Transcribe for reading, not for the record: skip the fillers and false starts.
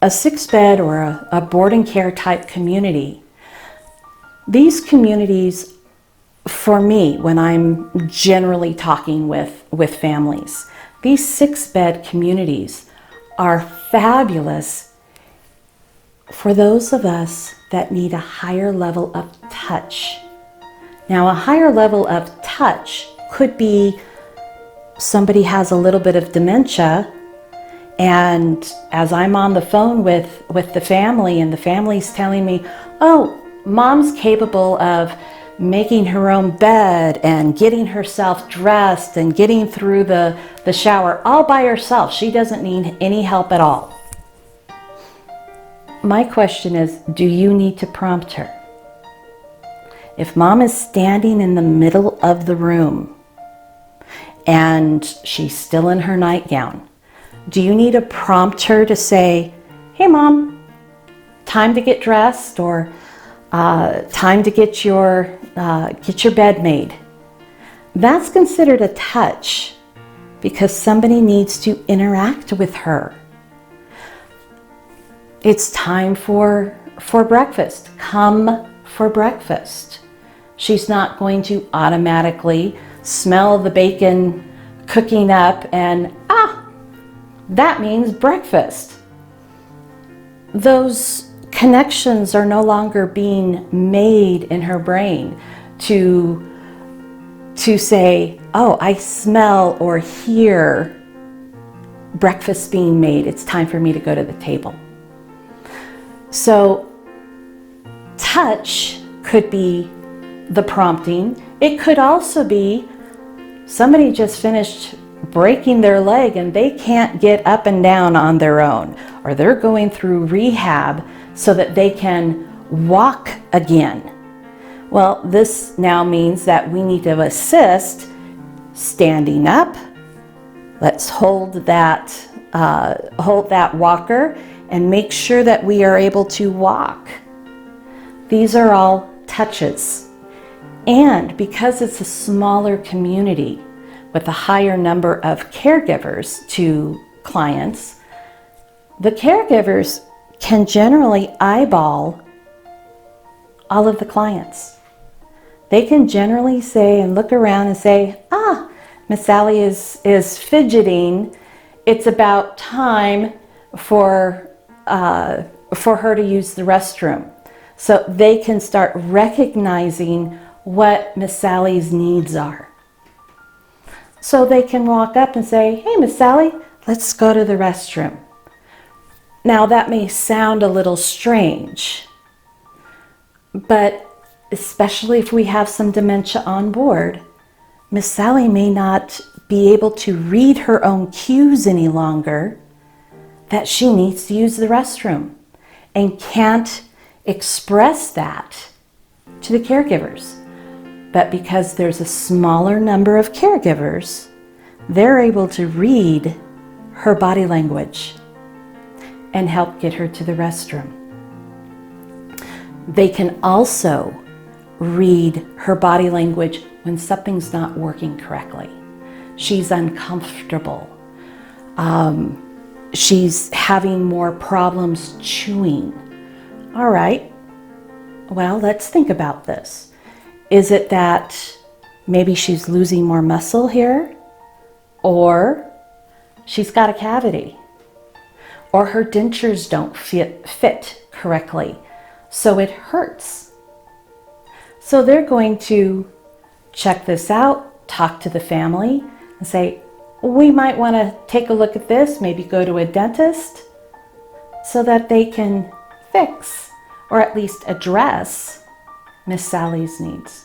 a 6-bed or a board and care type community, these communities, for me, when I'm generally talking with families, these 6-bed communities are fabulous for those of us that need a higher level of touch. Now, a higher level of touch could be somebody has a little bit of dementia, and as I'm on the phone with the family, and the family's telling me, oh, mom's capable of making her own bed and getting herself dressed and getting through the shower all by herself. She doesn't need any help at all. My question is, do you need to prompt her? If mom is standing in the middle of the room and she's still in her nightgown, do you need to prompt her to say, hey mom, time to get dressed, or time to get your bed made? That's considered a touch because somebody needs to interact with her. It's time for breakfast. Come for breakfast. She's not going to automatically smell the bacon cooking up and, that means breakfast. Those connections are no longer being made in her brain to say, oh, I smell or hear breakfast being made. It's time for me to go to the table. So touch could be the prompting. It could also be somebody just finished breaking their leg and they can't get up and down on their own, or they're going through rehab so that they can walk again. Well, this now means that we need to assist standing up. Let's hold that walker and make sure that we are able to walk. These are all touches. And because it's a smaller community with a higher number of caregivers to clients, the caregivers can generally eyeball all of the clients. They can generally say and look around and say, Miss Sally is fidgeting. It's about time for her to use the restroom. So they can start recognizing what Miss Sally's needs are. So they can walk up and say, hey, Miss Sally, let's go to the restroom. Now that may sound a little strange, but especially if we have some dementia on board, Miss Sally may not be able to read her own cues any longer that she needs to use the restroom and can't express that to the caregivers. But because there's a smaller number of caregivers, they're able to read her body language and help get her to the restroom. They can also read her body language when something's not working correctly. She's uncomfortable. She's having more problems chewing. All right, well, let's think about this. Is it that maybe she's losing more muscle here? Or she's got a cavity? Or her dentures don't fit correctly, so it hurts? So they're going to check this out, talk to the family, and say, we might want to take a look at this, maybe go to a dentist, so that they can fix or at least address Miss Sally's needs.